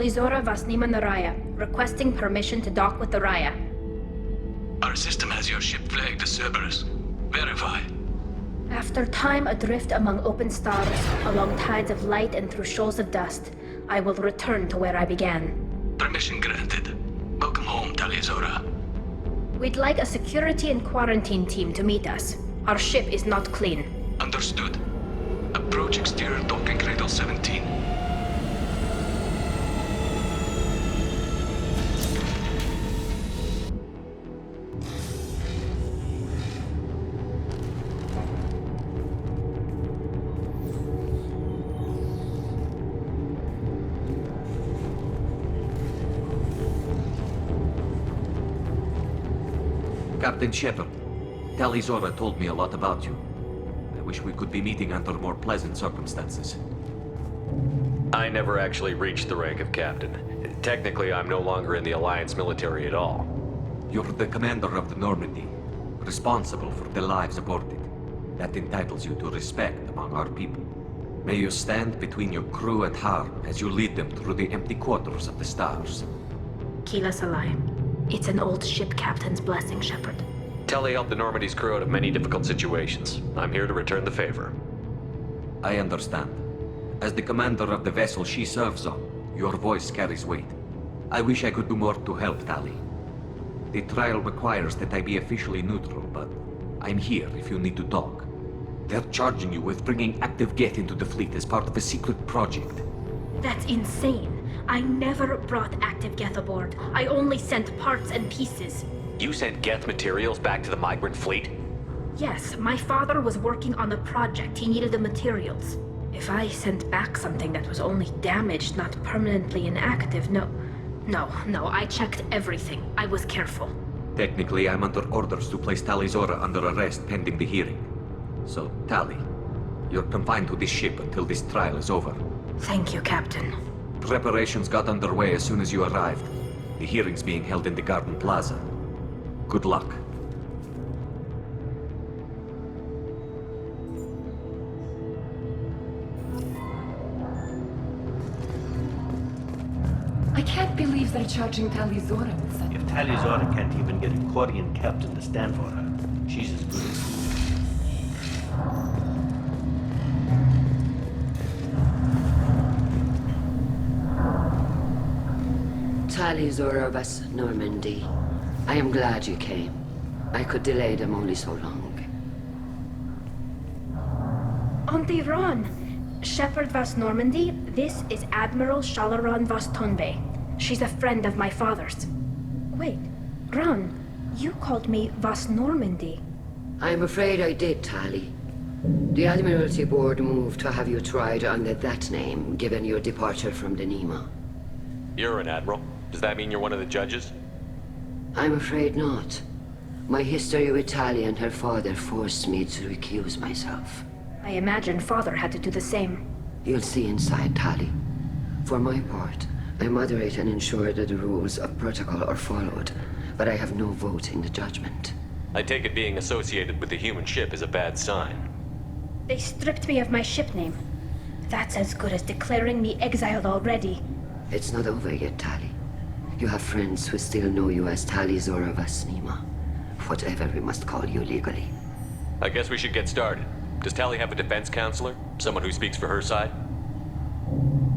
Talizora Vasnima Naraya, requesting permission to dock with the Raya. Our system has your ship flagged as Cerberus. Verify. After time adrift among open stars, along tides of light and through shoals of dust, I will return to where I began. Permission granted. Welcome home, Talizora. We'd like a security and quarantine team to meet us. Our ship is not clean. Understood. Approach exterior docking cradle 17. Captain Shepard, Talizora told me a lot about you. I wish we could be meeting under more pleasant circumstances. I never actually reached the rank of captain. Technically, I'm no longer in the Alliance military at all. You're the commander of the Normandy, responsible for the lives aborted. That entitles you to respect among our people. May you stand between your crew and harm as you lead them through the empty quarters of the stars. Kila Salai. It's an old ship captain's blessing, Shepard. Telly helped the Normandy's crew out of many difficult situations. I'm here to return the favor. I understand. As the commander of the vessel she serves on, your voice carries weight. I wish I could do more to help, Tali. The trial requires that I be officially neutral, but I'm here if you need to talk. They're charging you with bringing active Geth into the fleet as part of a secret project. That's insane. I never brought active Geth aboard. I only sent parts and pieces. You sent Geth materials back to the migrant fleet? Yes, my father was working on a project. He needed the materials. If I sent back something that was only damaged, not permanently inactive, no, I checked everything. I was careful. Technically, I'm under orders to place Talizora under arrest pending the hearing. So, Tali, you're confined to this ship until this trial is over. Thank you, Captain. Preparations got underway as soon as you arrived. The hearing's being held in the Garden Plaza. Good luck. I can't believe they're charging Talizora with something. If Talizora can't even get a Quarian captain to stand for her, she's as good as foolish. Talizora of us, Normandy. I am glad you came. I could delay them only so long. Auntie Ron! Shepard Vas Normandy, this is Admiral Shalaran Vas Tonbe. She's a friend of my father's. Wait, Ron, you called me Vas Normandy. I'm afraid I did, Tali. The Admiralty Board moved to have you tried under that name, given your departure from the Nima. You're an admiral. Does that mean you're one of the judges? I'm afraid not. My history with Tali and her father forced me to recuse myself. I imagine father had to do the same. You'll see inside, Tali. For my part, I moderate and ensure that the rules of protocol are followed, but I have no vote in the judgment. I take it being associated with the human ship is a bad sign. They stripped me of my ship name. That's as good as declaring me exiled already. It's not over yet, Tali. You have friends who still know you as Talizora Vasnima. Whatever we must call you legally. I guess we should get started. Does Tali have a defense counselor? Someone who speaks for her side?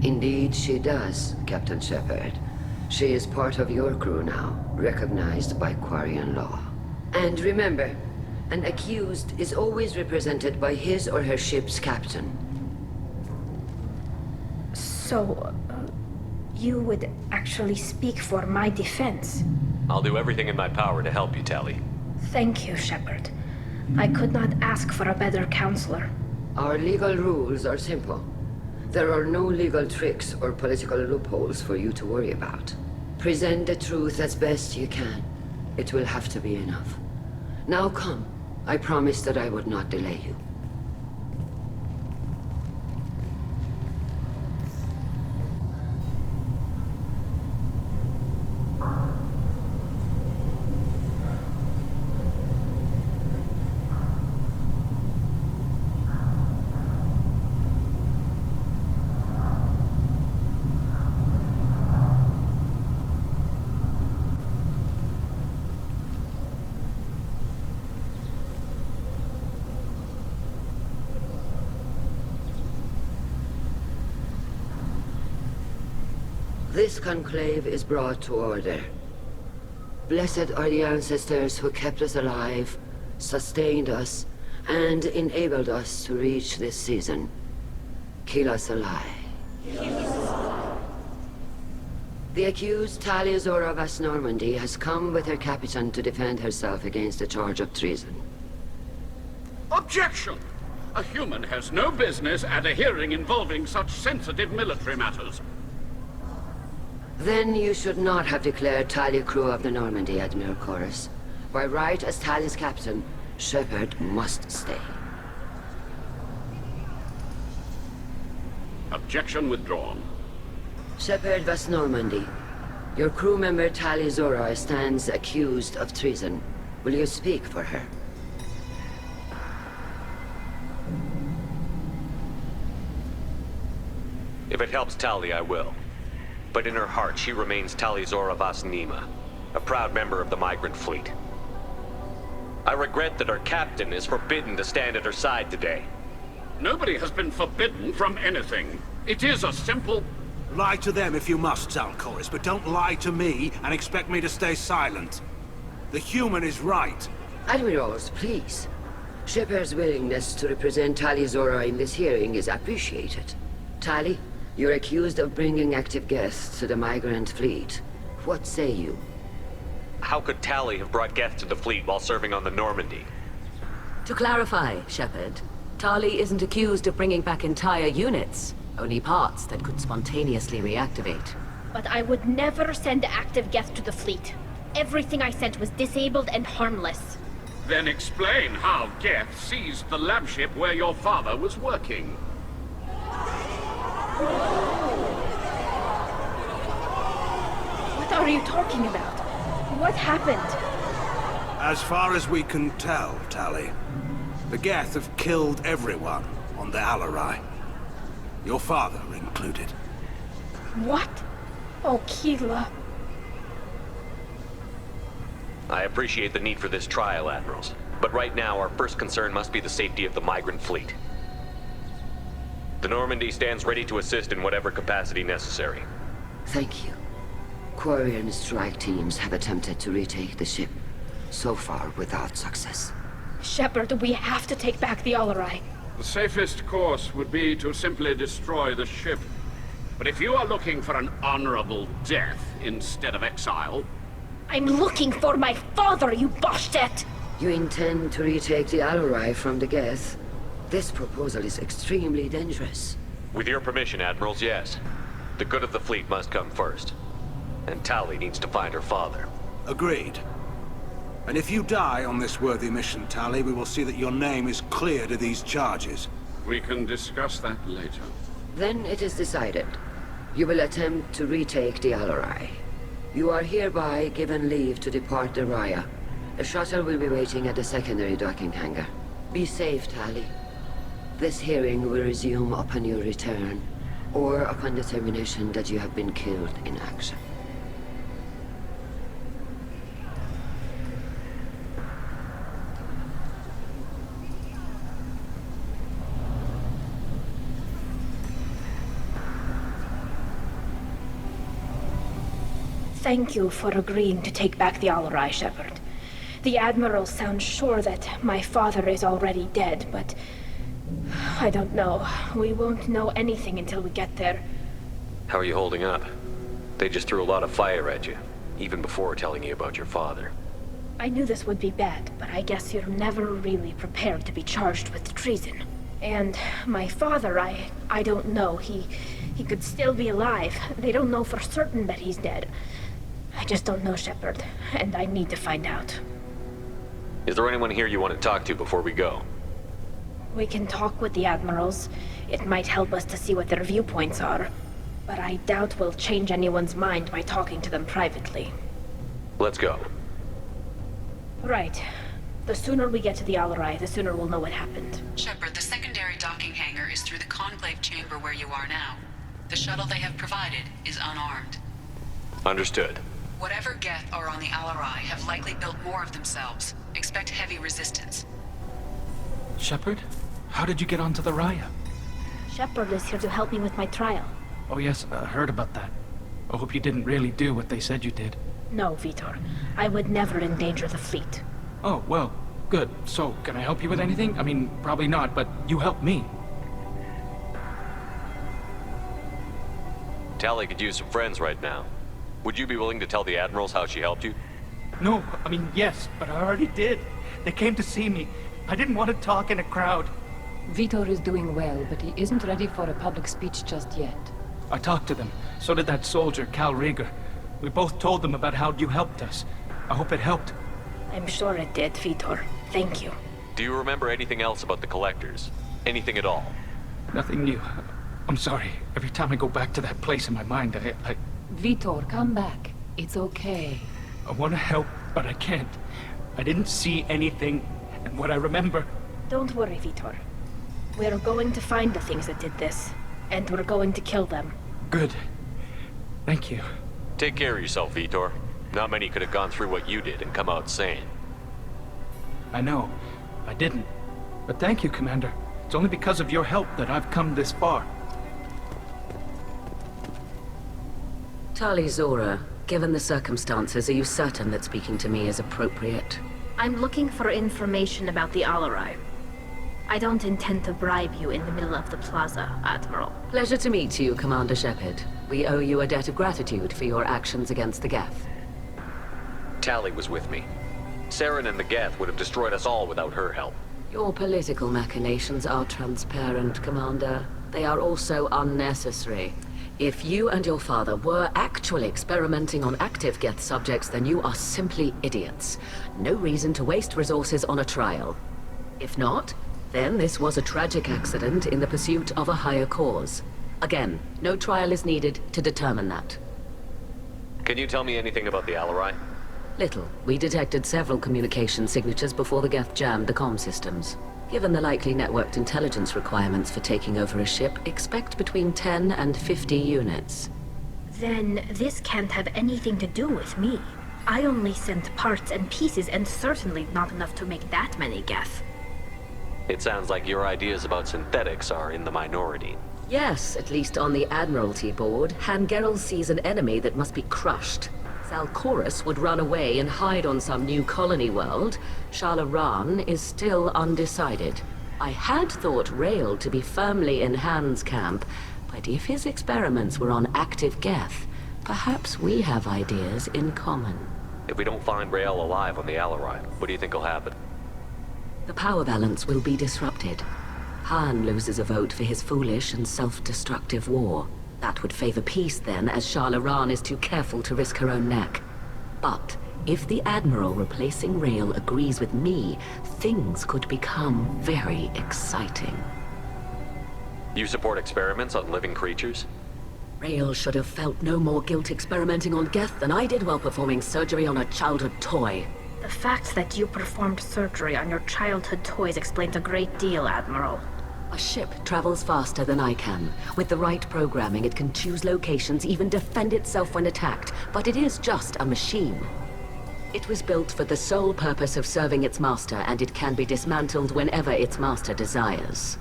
Indeed she does, Captain Shepard. She is part of your crew now, recognized by Quarian law. And remember, an accused is always represented by his or her ship's captain. So, you would actually speak for my defense? I'll do everything in my power to help you, Tali. Thank you, Shepard. I could not ask for a better counselor. Our legal rules are simple. There are no legal tricks or political loopholes for you to worry about. Present the truth as best you can. It will have to be enough. Now come. I promised that I would not delay you. This conclave is brought to order. Blessed are the ancestors who kept us alive, sustained us, and enabled us to reach this season. Keep us alive. The accused Talia Zora Vas Normandy has come with her captain to defend herself against a charge of treason. Objection! A human has no business at a hearing involving such sensitive military matters. Then you should not have declared Talia crew of the Normandy, Admiral Chorus. By right as Talia's captain, Shepard must stay. Objection withdrawn. Shepard Vas Normandy, your crew member Talia Zora stands accused of treason. Will you speak for her? If it helps Tali, I will. But in her heart, she remains Tali Zora Vas Nima, a proud member of the migrant fleet. I regret that our captain is forbidden to stand at her side today. Nobody has been forbidden from anything. It is a simple... Lie to them if you must, Zalcoris, but don't lie to me and expect me to stay silent. The human is right. Admirals, please. Shepard's willingness to represent Talia Zora in this hearing is appreciated. Tali, you're accused of bringing active guests to the migrant fleet. What say you? How could Tali have brought Geth to the fleet while serving on the Normandy? To clarify, Shepard, Tali isn't accused of bringing back entire units, only parts that could spontaneously reactivate. But I would never send active Geth to the fleet. Everything I sent was disabled and harmless. Then explain how Geth seized the lab ship where your father was working. What are you talking about? What happened? As far as we can tell, Tali, the Geth have killed everyone on the Alarai. Your father included. What? Oh, Keela. I appreciate the need for this trial, Admirals. But right now, our first concern must be the safety of the migrant fleet. The Normandy stands ready to assist in whatever capacity necessary. Thank you. Quarian strike teams have attempted to retake the ship, so far without success. Shepard, we have to take back the Alarai. The safest course would be to simply destroy the ship. But if you are looking for an honorable death instead of exile... I'm looking for my father, you bastet! You intend to retake the Alarai from the Geth? This proposal is extremely dangerous. With your permission, Admirals, yes. The good of the fleet must come first. And Tali needs to find her father. Agreed. And if you die on this worthy mission, Tali, we will see that your name is cleared of these charges. We can discuss that later. Then it is decided. You will attempt to retake the Alarai. You are hereby given leave to depart the Raya. A shuttle will be waiting at the secondary docking hangar. Be safe, Tali. This hearing will resume upon your return, or upon determination that you have been killed in action. Thank you for agreeing to take back the Alarai, Shepard. The Admiral sounds sure that my father is already dead, but... I don't know. We won't know anything until we get there. How are you holding up? They just threw a lot of fire at you, even before telling you about your father. I knew this would be bad, but I guess you're never really prepared to be charged with treason. And my father, I don't know. He could still be alive. They don't know for certain that he's dead. I just don't know, Shepard, and I need to find out. Is there anyone here you want to talk to before we go? We can talk with the Admirals. It might help us to see what their viewpoints are. But I doubt we'll change anyone's mind by talking to them privately. Let's go. Right. The sooner we get to the Alarai, the sooner we'll know what happened. Shepard, the secondary docking hangar is through the conclave chamber where you are now. The shuttle they have provided is unarmed. Understood. Whatever Geth are on the Alarai have likely built more of themselves. Expect heavy resistance. Shepard? How did you get onto the Raya? Shepard is here to help me with my trial. Oh yes, heard about that. I hope you didn't really do what they said you did. No, Vitor. I would never endanger the fleet. Oh, well, good. So, can I help you with anything? I mean, probably not, but you helped me. Tali could use some friends right now. Would you be willing to tell the Admirals how she helped you? No, I mean, yes, but I already did. They came to see me. I didn't want to talk in a crowd. Vitor is doing well, but he isn't ready for a public speech just yet. I talked to them. So did that soldier, Cal Rieger. We both told them about how you helped us. I hope it helped. I'm sure it did, Vitor. Thank you. Do you remember anything else about the Collectors? Anything at all? Nothing new. I'm sorry. Every time I go back to that place in my mind, I Vitor, come back. It's okay. want to help, but I can't. I didn't see anything, and what I remember... Don't worry, Vitor. We're going to find the things that did this, and we're going to kill them. Good. Thank you. Take care of yourself, Vitor. Not many could have gone through what you did and come out sane. I know. I didn't. But thank you, Commander. It's only because of your help that I've come this far. Tali Zora, given the circumstances, are you certain that speaking to me is appropriate? I'm looking for information about the Alarai. I don't intend to bribe you in the middle of the plaza, Admiral. Pleasure to meet you, Commander Shepard. We owe you a debt of gratitude for your actions against the Geth. Tali was with me. Saren and the Geth would have destroyed us all without her help. Your political machinations are transparent, Commander. They are also unnecessary. If you and your father were actually experimenting on active Geth subjects, then you are simply idiots. No reason to waste resources on a trial. If not, then this was a tragic accident in the pursuit of a higher cause. Again, no trial is needed to determine that. Can you tell me anything about the Alarai? Little. We detected several communication signatures before the Geth jammed the comm systems. Given the likely networked intelligence requirements for taking over a ship, expect between 10 and 50 units. Then this can't have anything to do with me. I only sent parts and pieces, and certainly not enough to make that many Geth. It sounds like your ideas about synthetics are in the minority. Yes, at least on the Admiralty board, Hangerel sees an enemy that must be crushed. Zalcorus would run away and hide on some new colony world. Shalaran is still undecided. I had thought Rail to be firmly in Han's camp, but if his experiments were on active Geth, perhaps we have ideas in common. If we don't find Rael alive on the Alarai, what do you think will happen? The power balance will be disrupted. Han loses a vote for his foolish and self-destructive war. That would favor peace then, as Shalaran is too careful to risk her own neck. But if the Admiral replacing Rael agrees with me, things could become very exciting. You support experiments on living creatures? Rael should have felt no more guilt experimenting on Geth than I did while performing surgery on a childhood toy. The fact that you performed surgery on your childhood toys explains a great deal, Admiral. A ship travels faster than I can. With the right programming, it can choose locations, even defend itself when attacked. But it is just a machine. It was built for the sole purpose of serving its master, and it can be dismantled whenever its master desires.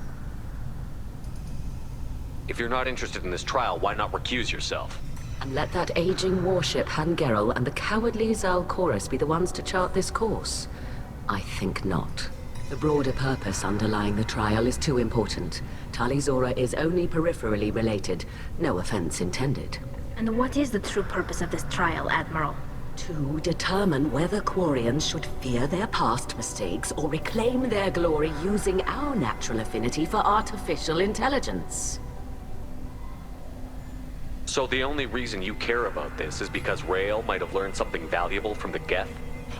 If you're not interested in this trial, why not recuse yourself? And let that aging warship Hangerel and the cowardly Zalcorus be the ones to chart this course? I think not. The broader purpose underlying the trial is too important. Tali Zora is only peripherally related. No offense intended. And what is the true purpose of this trial, Admiral? To determine whether Quarians should fear their past mistakes or reclaim their glory using our natural affinity for artificial intelligence. So the only reason you care about this is because Rael might have learned something valuable from the Geth?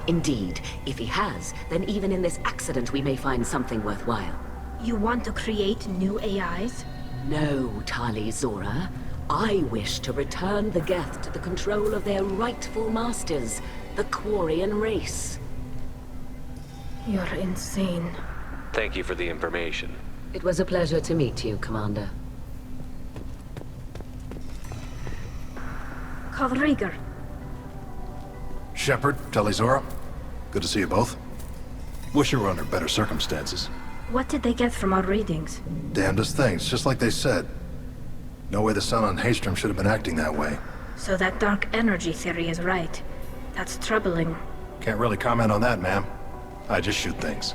Indeed. If he has, then even in this accident we may find something worthwhile. You want to create new AIs? No, Tali Zora. I wish to return the Geth to the control of their rightful masters, the Quarian race. You're insane. Thank you for the information. It was a pleasure to meet you, Commander. Call Rieger. Shepard, Talizora, good to see you both. Wish you were under better circumstances. What did they get from our readings? Damnedest things, just like they said. No way the son on Haystrom should have been acting that way. So that dark energy theory is right. That's troubling. Can't really comment on that, ma'am. I just shoot things.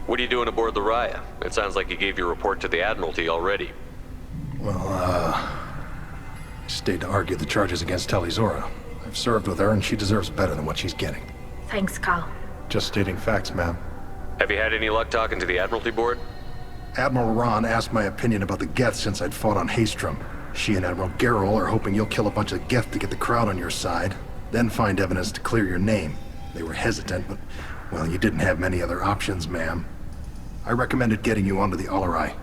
What are you doing aboard the Raya? It sounds like you gave your report to the Admiralty already. Well, I stayed to argue the charges against Talizora. I've served with her, and she deserves better than what she's getting. Thanks, Cal. Just stating facts, ma'am. Have you had any luck talking to the Admiralty board? Admiral Ron asked my opinion about the Geth since I'd fought on Haestrom. She and Admiral Gerrel are hoping you'll kill a bunch of Geth to get the crowd on your side, then find evidence to clear your name. They were hesitant, but, well, you didn't have many other options, ma'am. I recommended getting you onto the Alarai.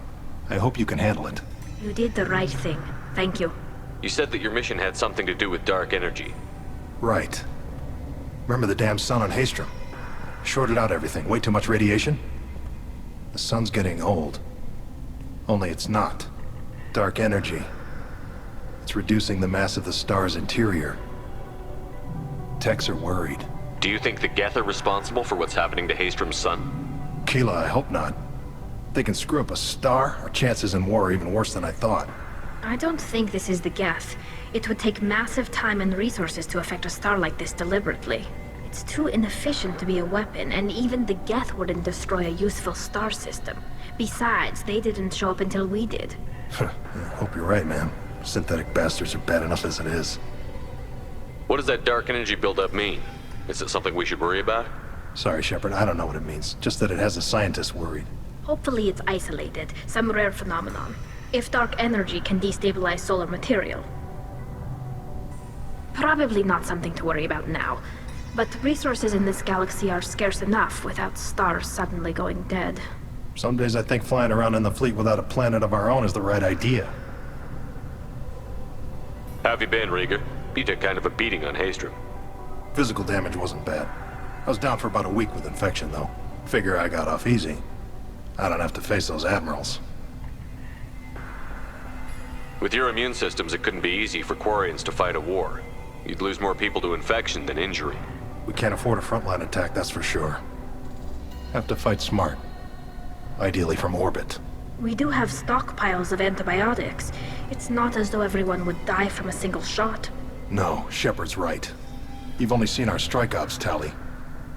I hope you can handle it. You did the right thing. Thank you. You said that your mission had something to do with dark energy. Right. Remember the damn sun on Haestrom? Shorted out everything. Way too much radiation? The sun's getting old. Only it's not. Dark energy. It's reducing the mass of the star's interior. Techs are worried. Do you think the Geth are responsible for what's happening to Haestrom's sun? Keela, I hope not. If they can screw up a star, our chances in war are even worse than I thought. I don't think this is the Geth. It would take massive time and resources to affect a star like this deliberately. It's too inefficient to be a weapon, and even the Geth wouldn't destroy a useful star system. Besides, they didn't show up until we did. I hope you're right, man. Synthetic bastards are bad enough as it is. What does that dark energy buildup mean? Is it something we should worry about? Sorry, Shepard, I don't know what it means. Just that it has the scientists worried. Hopefully it's isolated, some rare phenomenon. If dark energy can destabilize solar material. Probably not something to worry about now. But resources in this galaxy are scarce enough without stars suddenly going dead. Some days I think flying around in the fleet without a planet of our own is the right idea. How have you been, Rieger? You took kind of a beating on Haestrom. Physical damage wasn't bad. I was down for about a week with infection, though. Figure I got off easy. I don't have to face those admirals. With your immune systems, it couldn't be easy for Quarians to fight a war. You'd lose more people to infection than injury. We can't afford a frontline attack, that's for sure. Have to fight smart. Ideally from orbit. We do have stockpiles of antibiotics. It's not as though everyone would die from a single shot. No, Shepard's right. You've only seen our strike ops tally.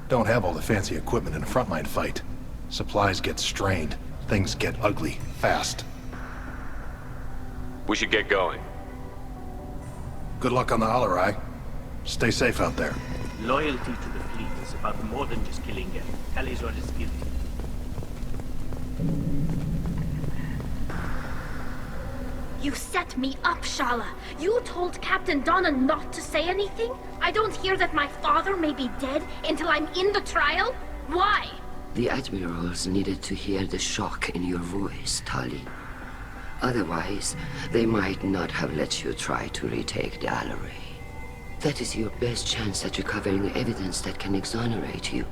Don't have all the fancy equipment in a frontline fight. Supplies get strained. Things get ugly, fast. We should get going. Good luck on the Alarai. Stay safe out there. Loyalty to the fleet is about more than just killing them. Talizor is guilty. You set me up, Shala. You told Captain Donna not to say anything? I don't hear that my father may be dead until I'm in the trial? Why? The admirals needed to hear the shock in your voice, Tali. Otherwise, they might not have let you try to retake the Alarai. That is your best chance at recovering evidence that can exonerate you.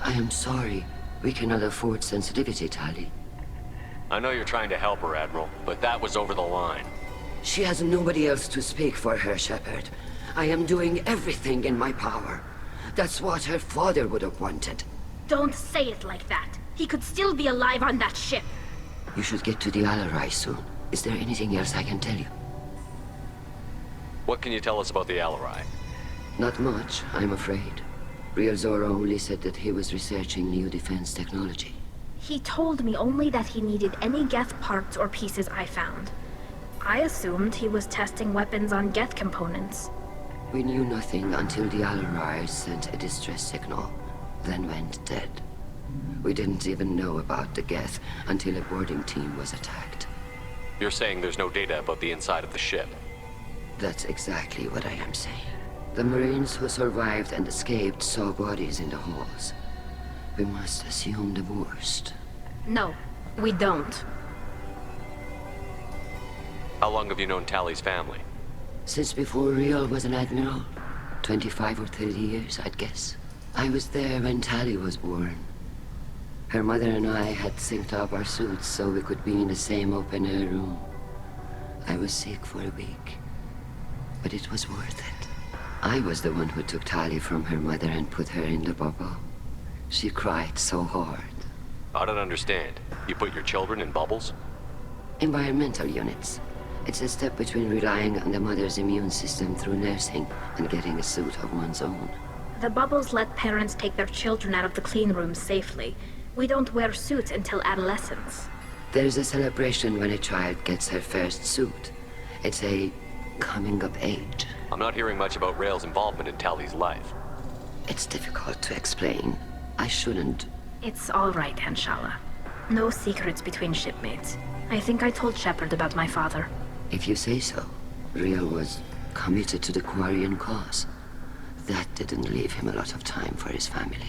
I am sorry. We cannot afford sensitivity, Tali. I know you're trying to help her, Admiral, but that was over the line. She has nobody else to speak for her, Shepard. I am doing everything in my power. That's what her father would have wanted. Don't say it like that. He could still be alive on that ship. You should get to the Alarai soon. Is there anything else I can tell you? What can you tell us about the Alarai? Not much, I'm afraid. Real Zora only said that he was researching new defense technology. He told me only that he needed any Geth parts or pieces I found. I assumed he was testing weapons on Geth components. We knew nothing until the Alarai sent a distress signal, then went dead. We didn't even know about the Geth until a boarding team was attacked. You're saying there's no data about the inside of the ship? That's exactly what I am saying. The Marines who survived and escaped saw bodies in the halls. We must assume the worst. No, we don't. How long have you known Tali's family? Since before Real was an admiral. 25 or 30 years, I'd guess. I was there when Tali was born. Her mother and I had synced up our suits so we could be in the same open-air room. I was sick for a week, but it was worth it. I was the one who took Tali from her mother and put her in the bubble. She cried so hard. I don't understand. You put your children in bubbles? Environmental units. It's a step between relying on the mother's immune system through nursing and getting a suit of one's own. The bubbles let parents take their children out of the clean rooms safely. We don't wear suits until adolescence. There's a celebration when a child gets her first suit. It's a coming of age. I'm not hearing much about Rael's involvement in Tally's life. It's difficult to explain. I shouldn't. It's all right, Anshala. No secrets between shipmates. I think I told Shepard about my father. If you say so. Rael was committed to the Quarian cause. That didn't leave him a lot of time for his family.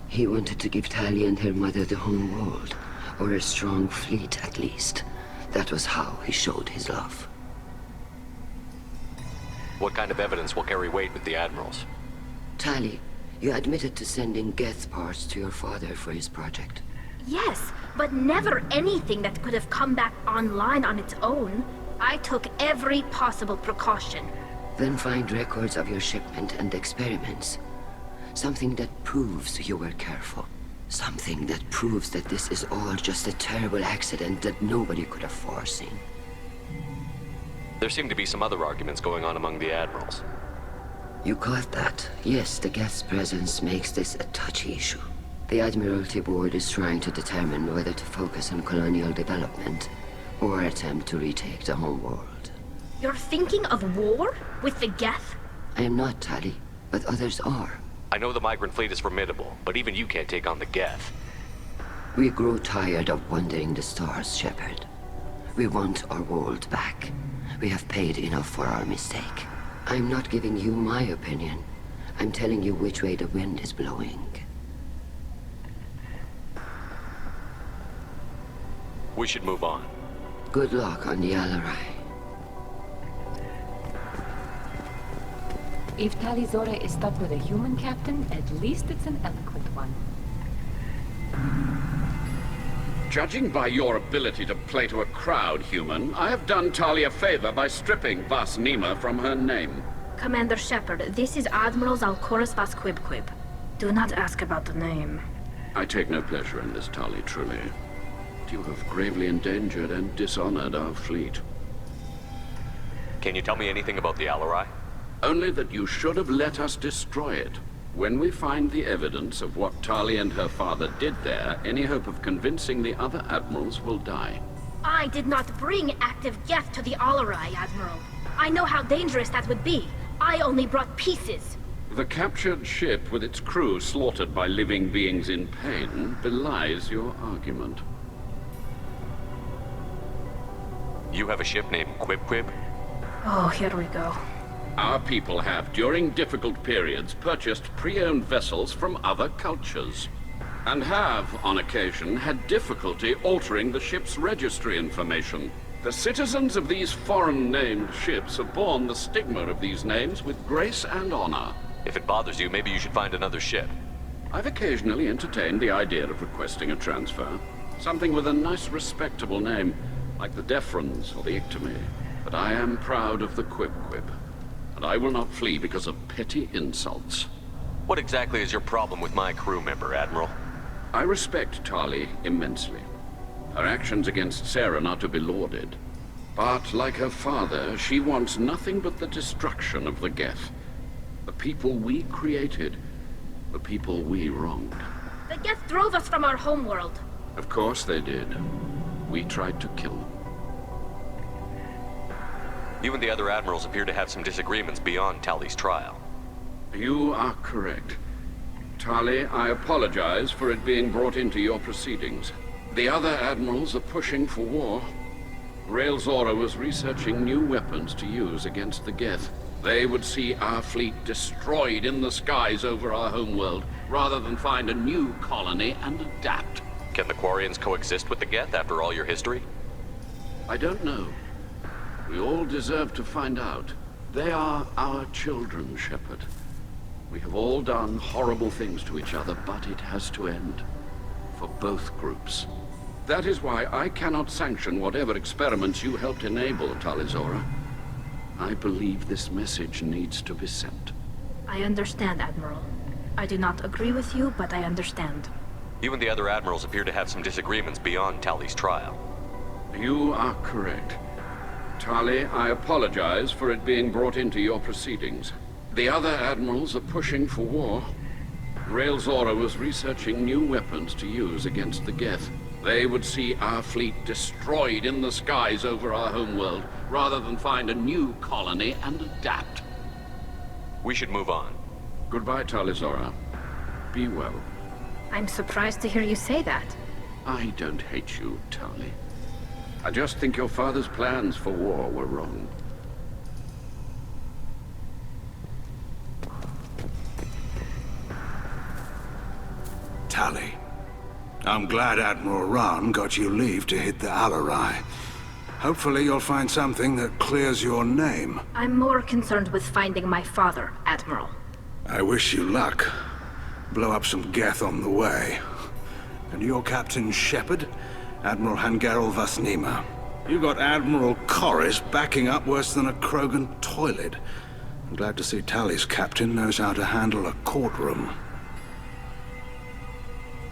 He wanted to give Tali and her mother the home world, or a strong fleet at least. That was how he showed his love. What kind of evidence will carry weight with the Admirals? Tali, you admitted to sending Geth parts to your father for his project. Yes, but never anything that could have come back online on its own. I took every possible precaution. Then find records of your shipment and experiments. Something that proves you were careful. Something that proves that this is all just a terrible accident that nobody could have foreseen. There seem to be some other arguments going on among the Admirals. You caught that? Yes, the Geth's presence makes this a touchy issue. The Admiralty Board is trying to determine whether to focus on colonial development or attempt to retake the home world. You're thinking of war? With the Geth? I am not, Tali, but others are. I know the migrant fleet is formidable, but even you can't take on the Geth. We grow tired of wandering the stars, Shepard. We want our world back. We have paid enough for our mistake. I'm not giving you my opinion. I'm telling you which way the wind is blowing. We should move on. Good luck on the Alarai. If Tali Zora is stuck with a human captain, at least it's an eloquent one. Judging by your ability to play to a crowd, human, I have done Tali a favor by stripping Vas Nima from her name. Commander Shepard, this is Admiral Zalkoris Vas Quibquib. Do not ask about the name. I take no pleasure in this, Tali, truly. You have gravely endangered and dishonored our fleet. Can you tell me anything about the Alarai? Only that you should have let us destroy it. When we find the evidence of what Tali and her father did there, any hope of convincing the other admirals will die. I did not bring active Geth to the Alarai, Admiral. I know how dangerous that would be. I only brought pieces. The captured ship with its crew slaughtered by living beings in pain belies your argument. You have a ship named Quib? Oh, here we go. Our people have, during difficult periods, purchased pre-owned vessels from other cultures, and have, on occasion, had difficulty altering the ship's registry information. The citizens of these foreign-named ships have borne the stigma of these names with grace and honor. If it bothers you, maybe you should find another ship. I've occasionally entertained the idea of requesting a transfer. Something with a nice, respectable name, like the Defrons or the Ictomy. But I am proud of the Quib, and I will not flee because of petty insults. What exactly is your problem with my crew member, Admiral? I respect Tali immensely. Her actions against Sarah are to be lauded. But, like her father, she wants nothing but the destruction of the Geth. The people we created, the people we wronged. The Geth drove us from our homeworld. Of course they did. We tried to kill them. You and the other admirals appear to have some disagreements beyond Tali's trial. You are correct. Tali, I apologize for it being brought into your proceedings. The other admirals are pushing for war. Rael Zora was researching new weapons to use against the Geth. They would see our fleet destroyed in the skies over our homeworld, rather than find a new colony and adapt. Can the Quarians coexist with the Geth after all your history? I don't know. We all deserve to find out. They are our children, Shepard. We have all done horrible things to each other, but it has to end. For both groups. That is why I cannot sanction whatever experiments you helped enable, Tali Zora. I believe this message needs to be sent. I understand, Admiral. I do not agree with you, but I understand. You and the other admirals appear to have some disagreements beyond Tali's trial. You are correct. Tali, I apologize for it being brought into your proceedings. The other admirals are pushing for war. Rael Zora was researching new weapons to use against the Geth. They would see our fleet destroyed in the skies over our homeworld, rather than find a new colony and adapt. We should move on. Goodbye, Tali Zora. Be well. I'm surprised to hear you say that. I don't hate you, Tali. I just think your father's plans for war were wrong. Tali, I'm glad Admiral Rahn got you leave to hit the Alarai. Hopefully you'll find something that clears your name. I'm more concerned with finding my father, Admiral. I wish you luck. Blow up some Geth on the way. And your Captain Shepard, Admiral Hangarel Vasnima. You got Admiral Corris backing up worse than a Krogan toilet. I'm glad to see Tali's captain knows how to handle a courtroom.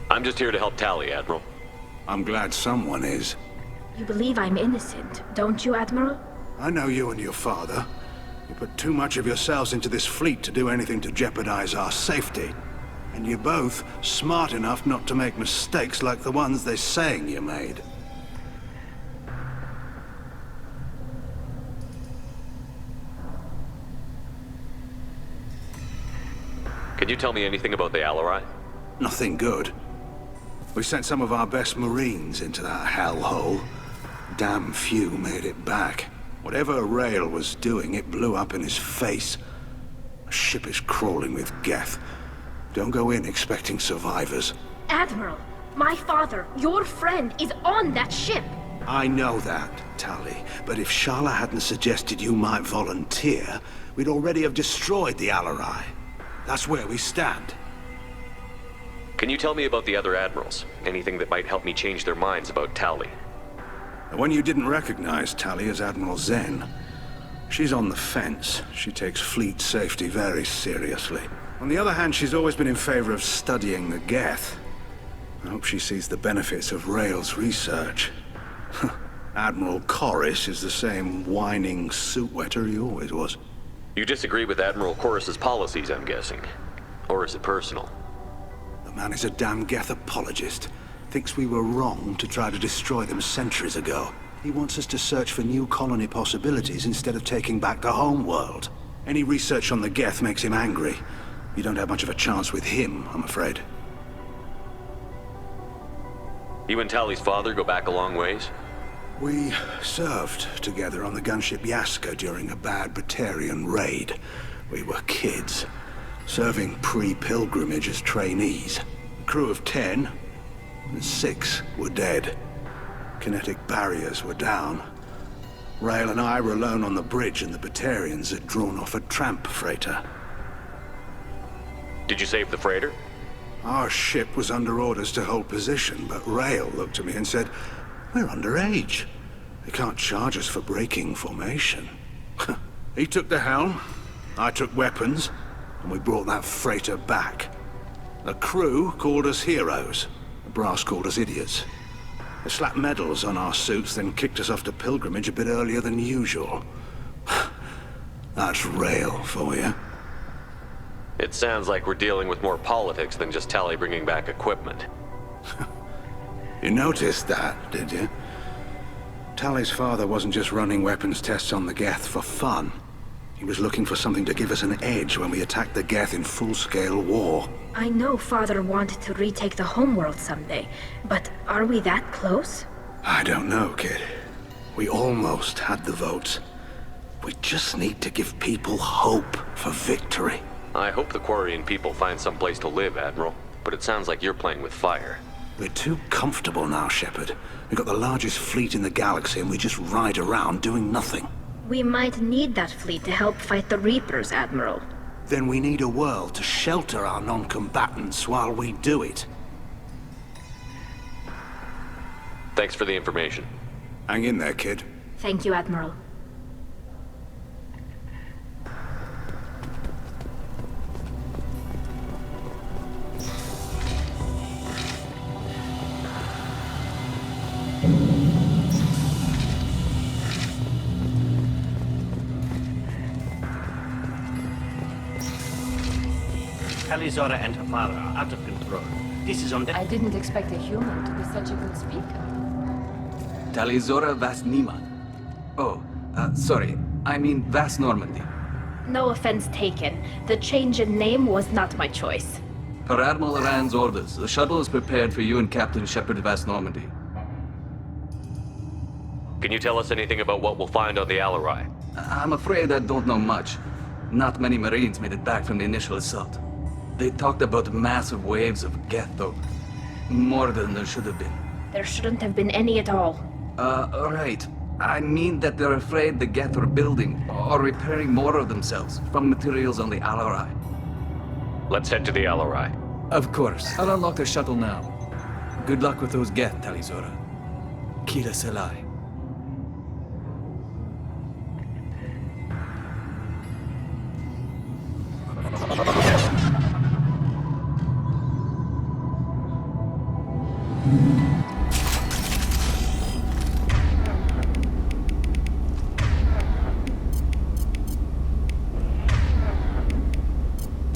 I'm just here to help Tali, Admiral. I'm glad someone is. You believe I'm innocent, don't you, Admiral? I know you and your father. You put too much of yourselves into this fleet to do anything to jeopardize our safety. And you're both smart enough not to make mistakes like the ones they're saying you made. Can you tell me anything about the Alarai? Nothing good. We sent some of our best Marines into that hellhole. Damn few made it back. Whatever Rael was doing, it blew up in his face. A ship is crawling with Geth. Don't go in expecting survivors. Admiral, my father, your friend, is on that ship. I know that, Tali. But if Shala hadn't suggested you might volunteer, we'd already have destroyed the Alarai. That's where we stand. Can you tell me about the other admirals? Anything that might help me change their minds about Tali? The one you didn't recognize, Tali, is Admiral Zen. She's on the fence. She takes fleet safety very seriously. On the other hand, she's always been in favor of studying the Geth. I hope she sees the benefits of Rael's research. Admiral Corris is the same whining suit-wetter he always was. You disagree with Admiral Corris's policies, I'm guessing. Or is it personal? The man is a damn Geth apologist. Thinks we were wrong to try to destroy them centuries ago. He wants us to search for new colony possibilities instead of taking back the homeworld. Any research on the Geth makes him angry. You don't have much of a chance with him, I'm afraid. You and Tali's father go back a long ways? We served together on the gunship Yaska during a bad Batarian raid. We were kids, serving pre-pilgrimage as trainees. A crew of 10, and 6 were dead. Kinetic barriers were down. Rael and I were alone on the bridge, and the Batarians had drawn off a tramp freighter. Did you save the freighter? Our ship was under orders to hold position, but Rael looked at me and said, "We're underage. They can't charge us for breaking formation." He took the helm, I took weapons, and we brought that freighter back. The crew called us heroes. The brass called us idiots. They slapped medals on our suits, then kicked us off to pilgrimage a bit earlier than usual. That's Rael for you. It sounds like we're dealing with more politics than just Tali bringing back equipment. You noticed that, did you? Tali's father wasn't just running weapons tests on the Geth for fun. He was looking for something to give us an edge when we attacked the Geth in full-scale war. I know Father wanted to retake the homeworld someday, but are we that close? I don't know, kid. We almost had the votes. We just need to give people hope for victory. I hope the Quarian people find some place to live, Admiral. But it sounds like you're playing with fire. We're too comfortable now, Shepard. We've got the largest fleet in the galaxy and we just ride around doing nothing. We might need that fleet to help fight the Reapers, Admiral. Then we need a world to shelter our non-combatants while we do it. Thanks for the information. Hang in there, kid. Thank you, Admiral. Talizora and her father are out of control. This is on the... I didn't expect a human to be such a good speaker. Talizora Vas Nima. Oh, sorry. I mean Vas Normandy. No offense taken. The change in name was not my choice. Per Admiral Rand's orders, the shuttle is prepared for you and Captain Shepard Vas Normandy. Can you tell us anything about what we'll find on the Alarai? I'm afraid I don't know much. Not many Marines made it back from the initial assault. They talked about massive waves of Geth, though. More than there should have been. There shouldn't have been any at all. Right. I mean that they're afraid the Geth are building or repairing more of themselves from materials on the Alarai. Let's head to the Alarai. Of course. I'll unlock the shuttle now. Good luck with those Geth, Talizora. Kira Selai.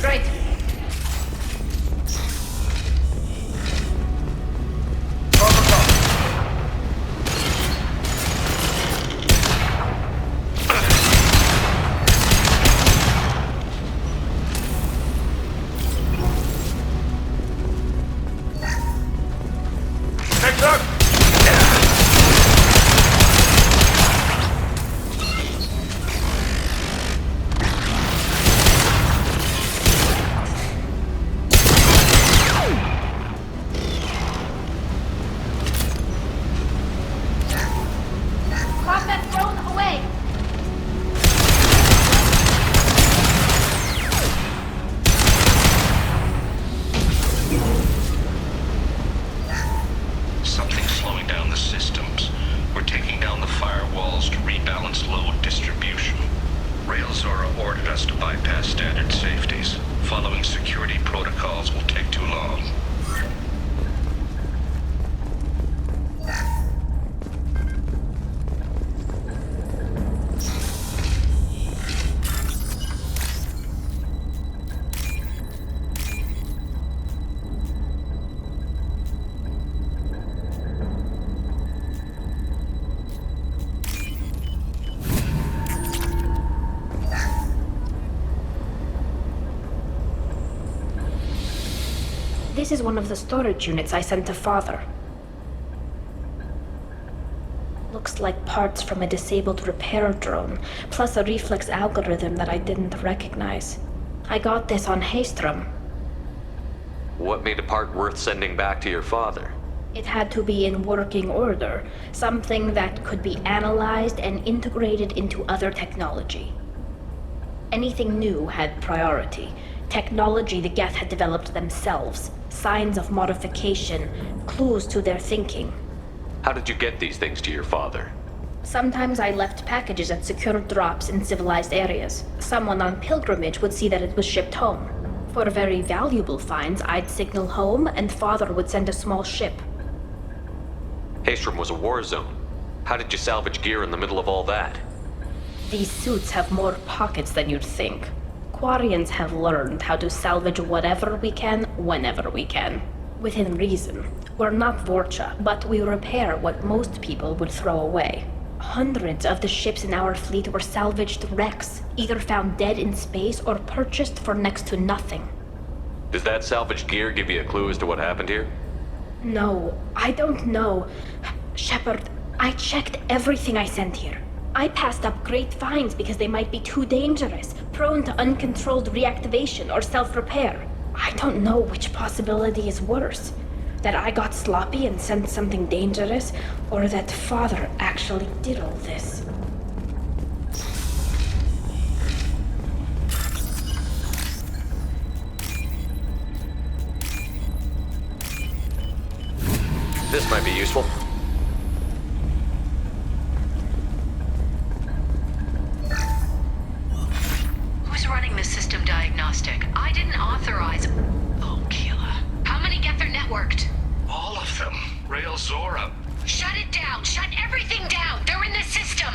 Right. Combat drone away! Something's slowing down the systems. We're taking down the firewalls to rebalance load distribution. Rail Zora ordered us to bypass standard safeties. Following security protocols will take too long. This is one of the storage units I sent to Father. Looks like parts from a disabled repair drone, plus a reflex algorithm that I didn't recognize. I got this on Haystrom. What made a part worth sending back to your father? It had to be in working order, something that could be analyzed and integrated into other technology. Anything new had priority. Technology the Geth had developed themselves, signs of modification, clues to their thinking. How did you get these things to your father? Sometimes I left packages at secure drops in civilized areas. Someone on pilgrimage would see that it was shipped home. For very valuable finds, I'd signal home, and Father would send a small ship. Haystrom was a war zone. How did you salvage gear in the middle of all that? These suits have more pockets than you'd think. Quarians have learned how to salvage whatever we can, whenever we can. Within reason. We're not Vorcha, but we repair what most people would throw away. Hundreds of the ships in our fleet were salvaged wrecks, either found dead in space or purchased for next to nothing. Does that salvaged gear give you a clue as to what happened here? No, I don't know. Shepard, I checked everything I sent here. I passed up great finds because they might be too dangerous, prone to uncontrolled reactivation or self-repair. I don't know which possibility is worse. That I got sloppy and sent something dangerous, or that Father actually did all this. This might be useful. Who's running the system diagnostic? I didn't authorize... Oh, Keela. How many Geth are networked? All of them. Rail Zora. Shut it down! Shut everything down! They're in the system!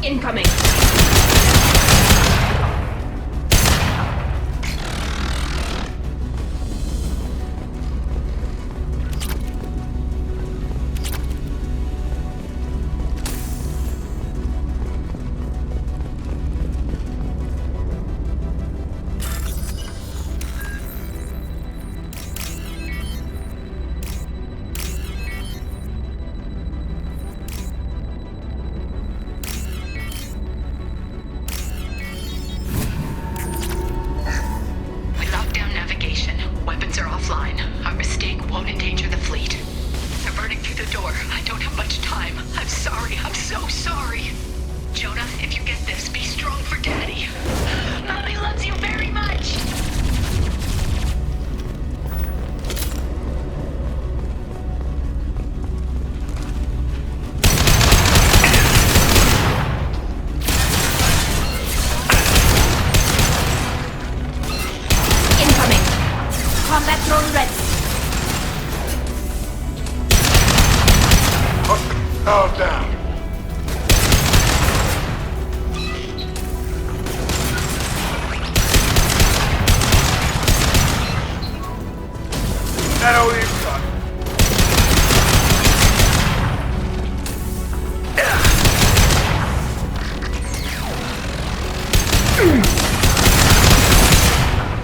Incoming!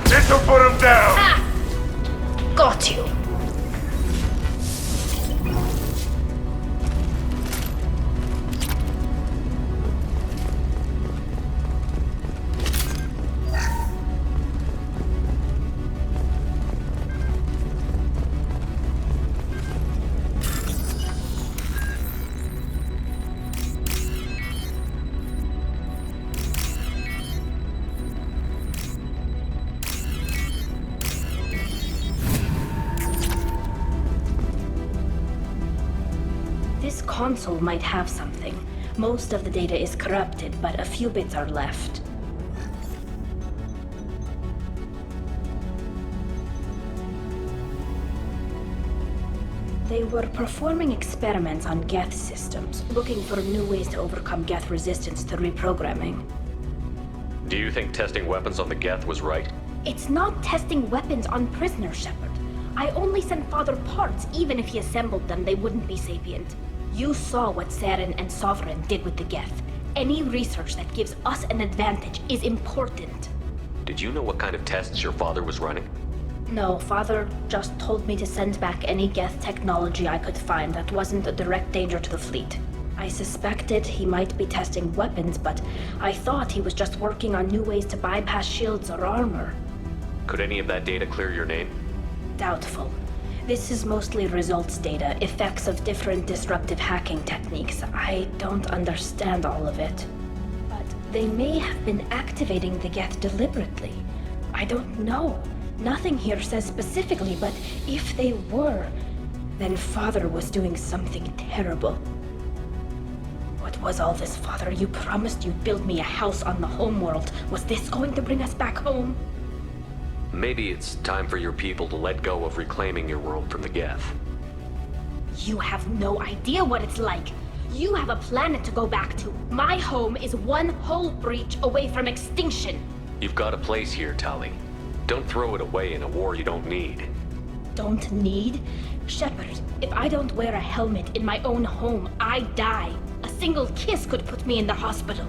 This'll put him down! Ah! Got you. This console might have something. Most of the data is corrupted, but a few bits are left. They were performing experiments on Geth systems, looking for new ways to overcome Geth resistance to reprogramming. Do you think testing weapons on the Geth was right? It's not testing weapons on prisoners, Shepard. I only sent Father parts. Even if he assembled them, they wouldn't be sapient. You saw what Saren and Sovereign did with the Geth. Any research that gives us an advantage is important. Did you know what kind of tests your father was running? No, Father just told me to send back any Geth technology I could find that wasn't a direct danger to the fleet. I suspected he might be testing weapons, but I thought he was just working on new ways to bypass shields or armor. Could any of that data clear your name? Doubtful. This is mostly results data, effects of different disruptive hacking techniques. I don't understand all of it. But they may have been activating the Geth deliberately. I don't know. Nothing here says specifically, but if they were, then Father was doing something terrible. What was all this, Father? You promised you'd build me a house on the homeworld. Was this going to bring us back home? Maybe it's time for your people to let go of reclaiming your world from the Geth. You have no idea what it's like. You have a planet to go back to. My home is one hull breach away from extinction. You've got a place here, Tali. Don't throw it away in a war you don't need. Don't need? Shepard, if I don't wear a helmet in my own home, I die. A single kiss could put me in the hospital.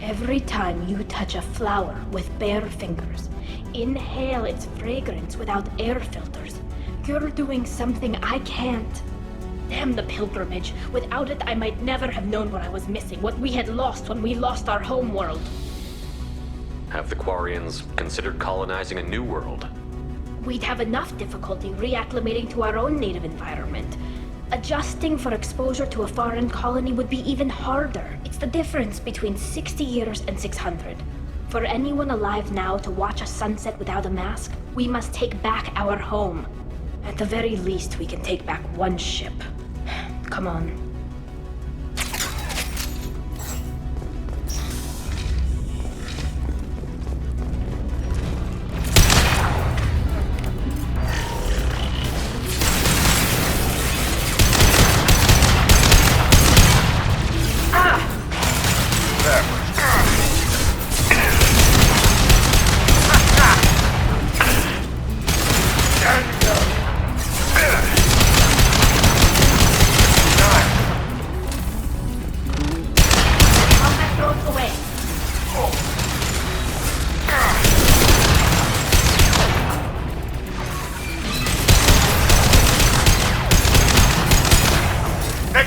Every time you touch a flower with bare fingers, inhale its fragrance without air filters, you're doing something I can't. Damn the pilgrimage. Without it, I might never have known what I was missing, what we had lost when we lost our homeworld. Have the Quarians considered colonizing a new world? We'd have enough difficulty reacclimating to our own native environment. Adjusting for exposure to a foreign colony would be even harder. It's the difference between 60 years and 600. For anyone alive now to watch a sunset without a mask, we must take back our home. At the very least, we can take back one ship. Come on.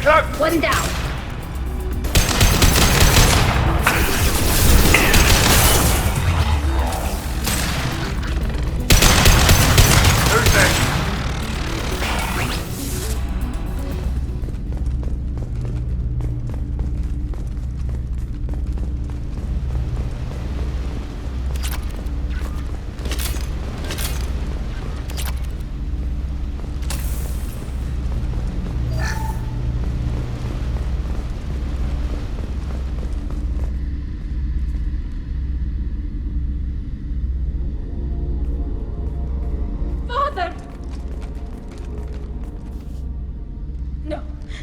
backup! One down.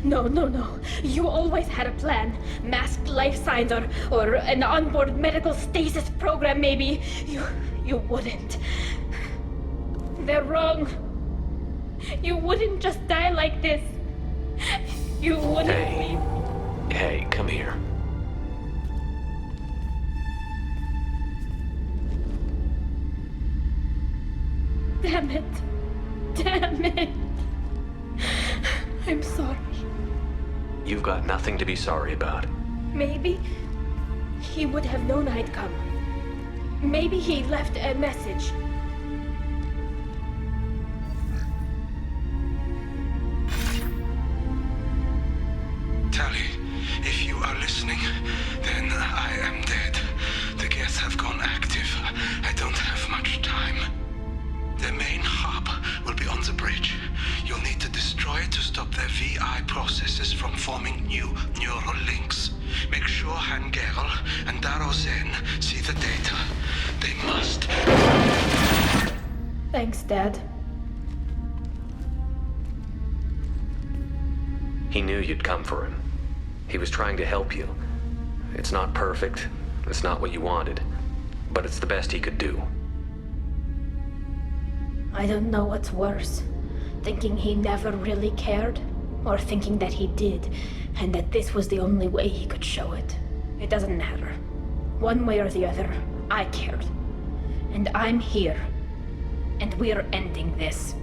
No. You always had a plan. Masked life signs or an onboard medical stasis program, maybe. You wouldn't. They're wrong. You wouldn't just die like this. You wouldn't Hey, come here. Damn it. I'm sorry. You've got nothing to be sorry about. Maybe he would have known I'd come. Maybe he left a message. Tali, if you are listening, then I am dead. The Geth have gone active. I don't have much time. The main hub will be on the bridge. You'll need to destroy it to stop their VI processes from forming new neural links. Make sure Hangerl and Darozen see the data. They must. Thanks, Dad. He knew you'd come for him. He was trying to help you. It's not perfect. It's not what you wanted. But it's the best he could do. I don't know what's worse. Thinking he never really cared, or thinking that he did, and that this was the only way he could show it. It doesn't matter. One way or the other, I cared. And I'm here. And we're ending this.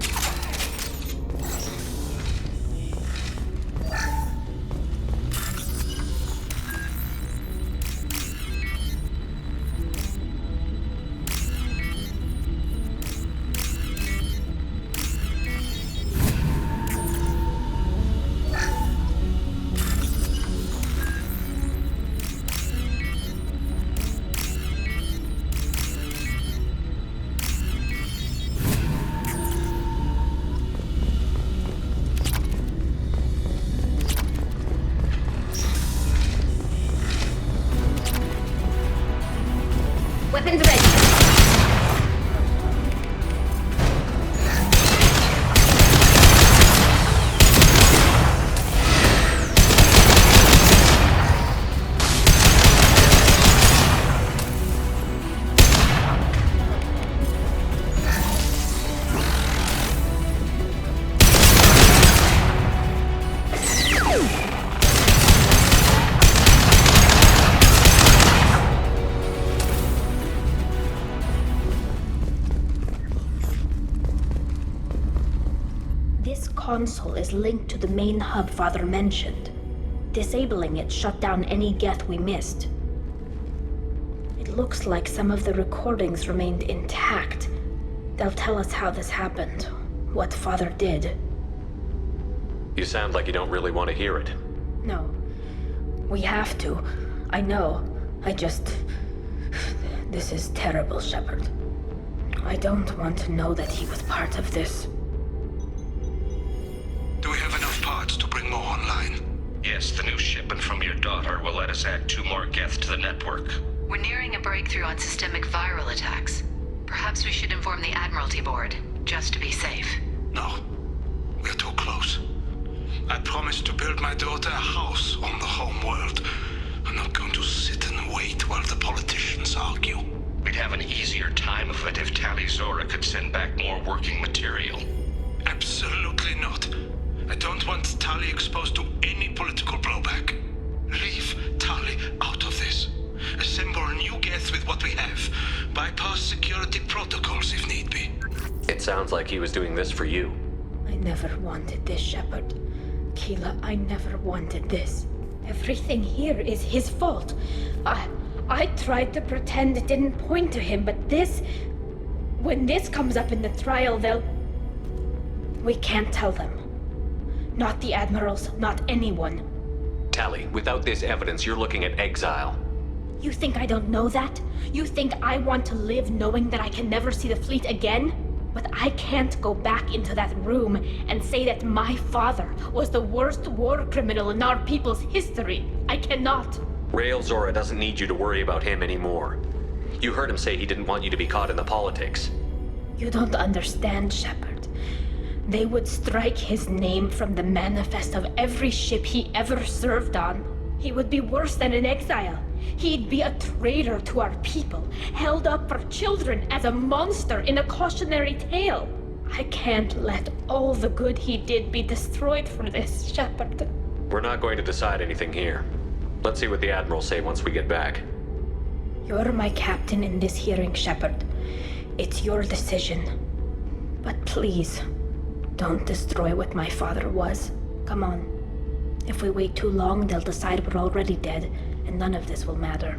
Weapons ready. This console is linked to the main hub Father mentioned. Disabling it shut down any Geth we missed. It looks like some of the recordings remained intact. They'll tell us how this happened, what Father did. You sound like you don't really want to hear it. No. We have to. I know. This is terrible, Shepard. I don't want to know that he was part of this. Do we have enough parts to bring more online? Yes, the new shipment from your daughter will let us add 2 more Geth to the network. We're nearing a breakthrough on systemic viral attacks. Perhaps we should inform the Admiralty Board, just to be safe. No. We're too close. I promised to build my daughter a house on the home world. I'm not going to sit and wait while the politicians argue. We'd have an easier time of it if Tali Zora could send back more working material. Absolutely not. I don't want Tali exposed to any political blowback. Leave Tali out of this. Assemble new Geth with what we have. Bypass security protocols if need be. It sounds like he was doing this for you. I never wanted this, Shepard. Keela, I never wanted this. Everything here is his fault. I tried to pretend it didn't point to him, but this... When this comes up in the trial, they'll... We can't tell them. Not the admirals, not anyone. Tali, without this evidence, you're looking at exile. You think I don't know that? You think I want to live knowing that I can never see the fleet again? But I can't go back into that room and say that my father was the worst war criminal in our people's history. I cannot. Rael Zora doesn't need you to worry about him anymore. You heard him say he didn't want you to be caught in the politics. You don't understand, Shepard. They would strike his name from the manifest of every ship he ever served on. He would be worse than an exile. He'd be a traitor to our people, held up for children as a monster in a cautionary tale. I can't let all the good he did be destroyed for this, Shepard. We're not going to decide anything here. Let's see what the Admirals say once we get back. You're my captain in this hearing, Shepard. It's your decision. But please, don't destroy what my father was. Come on. If we wait too long, they'll decide we're already dead, and none of this will matter.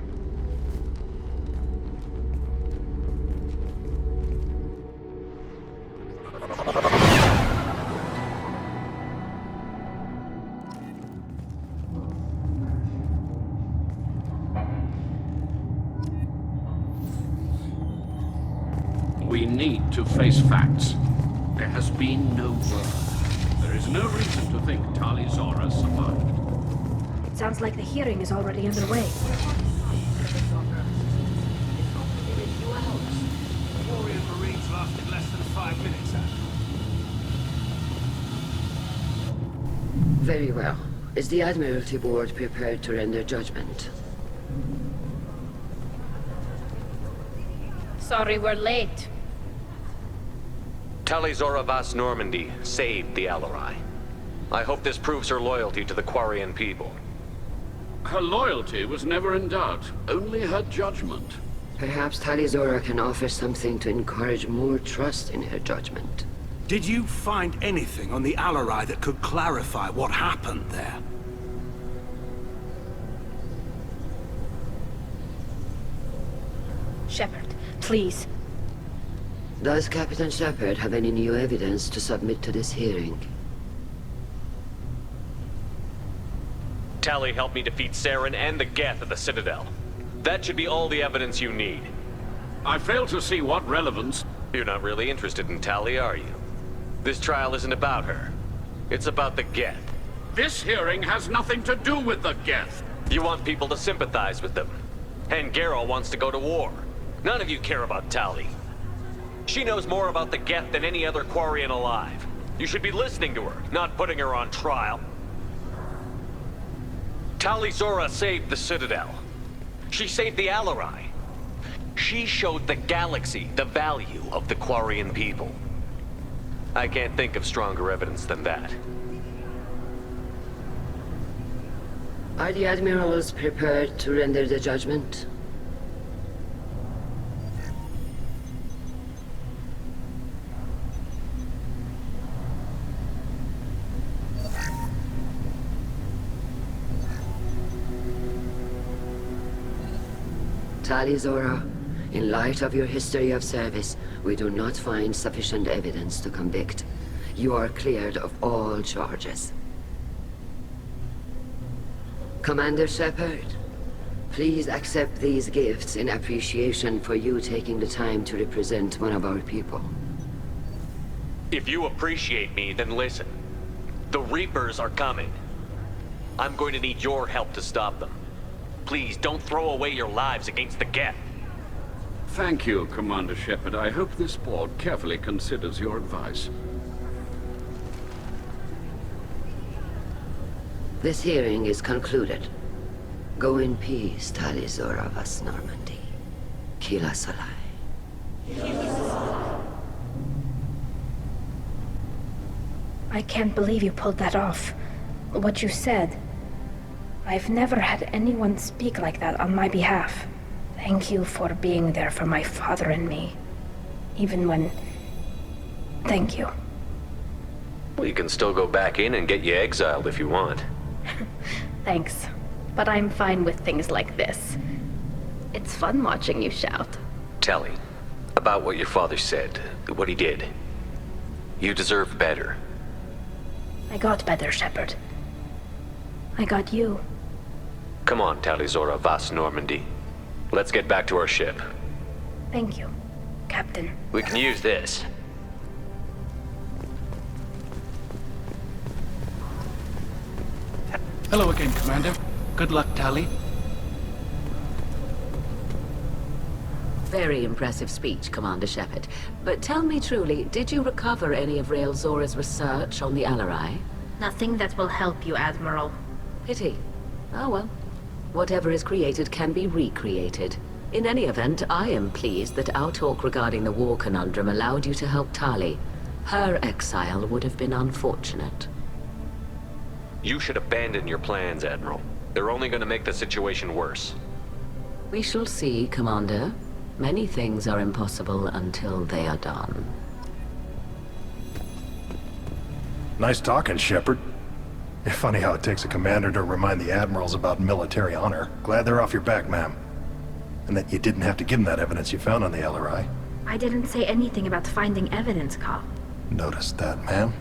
We need to face facts. There has been no word. There is no reason to think Tali Zora survived. It sounds like the hearing is already underway. Warrior Marines lasted less than 5 minutes. Very well. Is the Admiralty Board prepared to render judgment? Sorry we're late. Tali Zora Vas Normandy saved the Alarai. I hope this proves her loyalty to the Quarian people. Her loyalty was never in doubt, only her judgment. Perhaps Tali Zora can offer something to encourage more trust in her judgment. Did you find anything on the Alarai that could clarify what happened there? Shepard, please. Does Captain Shepard have any new evidence to submit to this hearing? Tali helped me defeat Saren and the Geth at the Citadel. That should be all the evidence you need. I fail to see what relevance... You're not really interested in Tali, are you? This trial isn't about her. It's about the Geth. This hearing has nothing to do with the Geth. You want people to sympathize with them. And Geralt wants to go to war. None of you care about Tali. She knows more about the Geth than any other Quarian alive. You should be listening to her, not putting her on trial. Tali Zora saved the Citadel. She saved the Alarai. She showed the galaxy the value of the Quarian people. I can't think of stronger evidence than that. Are the Admirals prepared to render the judgment? Tali Zora, in light of your history of service, we do not find sufficient evidence to convict. You are cleared of all charges. Commander Shepard, please accept these gifts in appreciation for you taking the time to represent one of our people. If you appreciate me, then listen. The Reapers are coming. I'm going to need your help to stop them. Please, don't throw away your lives against the Geth. Thank you, Commander Shepard. I hope this board carefully considers your advice. This hearing is concluded. Go in peace, Tali Zora Vas Normandy. Kila Salai. I can't believe you pulled that off. What you said. I've never had anyone speak like that on my behalf. Thank you for being there for my father and me. Even when... Thank you. Well, you can still go back in and get you exiled if you want. Thanks, but I'm fine with things like this. It's fun watching you shout. Tally, about what your father said, what he did. You deserve better. I got better, Shepard. I got you. Come on, Tally Zora Vas Normandy. Let's get back to our ship. Thank you, Captain. We can use this. Hello again, Commander. Good luck, Tally. Very impressive speech, Commander Shepard. But tell me truly, did you recover any of Rael Zora's research on the Alarai? Nothing that will help you, Admiral. Pity. Oh well. Whatever is created can be recreated. In any event, I am pleased that our talk regarding the war conundrum allowed you to help Tali. Her exile would have been unfortunate. You should abandon your plans, Admiral. They're only going to make the situation worse. We shall see, Commander. Many things are impossible until they are done. Nice talking, Shepard. Funny how it takes a commander to remind the admirals about military honor. Glad they're off your back, ma'am. And that you didn't have to give them that evidence you found on the LRI. I didn't say anything about finding evidence, Cal. Noticed that, ma'am.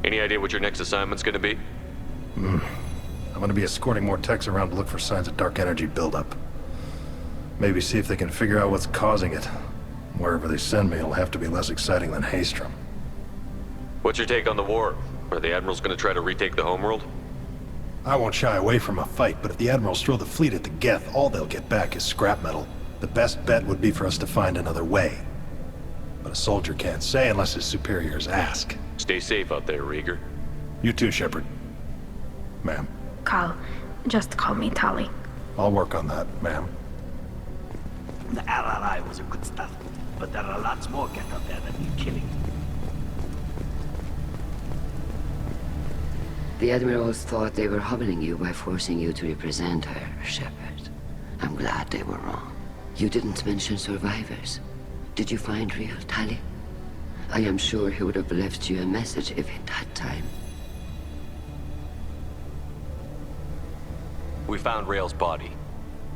Any idea what your next assignment's gonna be? I'm gonna be escorting more techs around to look for signs of dark energy buildup. Maybe see if they can figure out what's causing it. Wherever they send me, it'll have to be less exciting than Haystrom. What's your take on the war? Are the Admirals gonna try to retake the homeworld? I won't shy away from a fight, but if the Admirals throw the fleet at the Geth, all they'll get back is scrap metal. The best bet would be for us to find another way. But a soldier can't say unless his superiors ask. Stay safe out there, Rieger. You too, Shepard. Ma'am. Cal, just call me Tali. I'll work on that, ma'am. The RRI was a good stuff, but there are lots more Geth out there that need killing. The Admirals thought they were humbling you by forcing you to represent her, Shepard. I'm glad they were wrong. You didn't mention survivors. Did you find real Tali? I am sure he would have left you a message if he'd had time. We found Rael's body.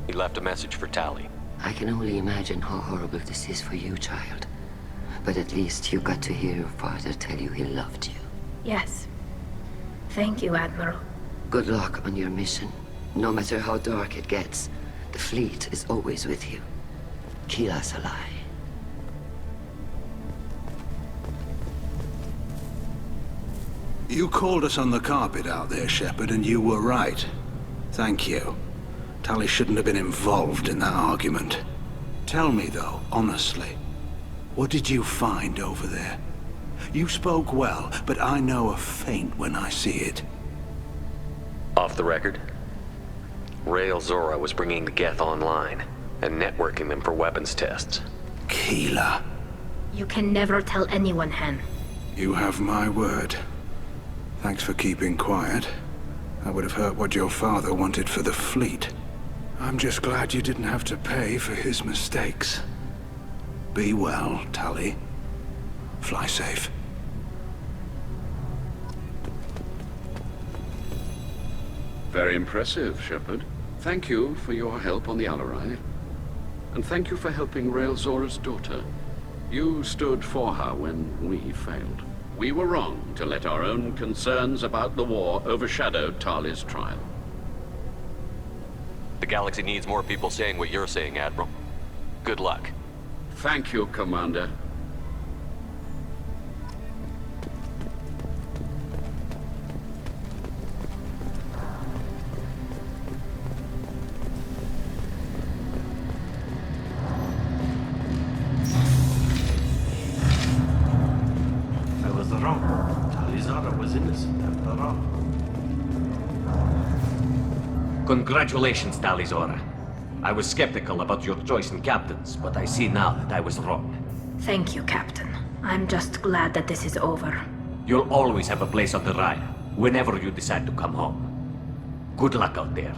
He left a message for Tali. I can only imagine how horrible this is for you, child. But at least you got to hear your father tell you he loved you. Yes. Thank you, Admiral. Good luck on your mission. No matter how dark it gets, the fleet is always with you. Kila Salai. You called us on the carpet out there, Shepard, and you were right. Thank you. Tali shouldn't have been involved in that argument. Tell me, though, honestly, what did you find over there? You spoke well, but I know a feint when I see it. Off the record, Rael Zora was bringing the Geth online and networking them for weapons tests. Keela. You can never tell anyone, Hen. You have my word. Thanks for keeping quiet. That would have hurt what your father wanted for the fleet. I'm just glad you didn't have to pay for his mistakes. Be well, Tali. Fly safe. Very impressive, Shepard. Thank you for your help on the Alarai. And thank you for helping Rael Zora's daughter. You stood for her when we failed. We were wrong to let our own concerns about the war overshadow Tali's trial. The galaxy needs more people saying what you're saying, Admiral. Good luck. Thank you, Commander. I was wrong. Tali Zora was innocent after all. Congratulations, Tali Zora. I was skeptical about your choice in captains, but I see now that I was wrong. Thank you, Captain. I'm just glad that this is over. You'll always have a place on the Rhine, whenever you decide to come home. Good luck out there.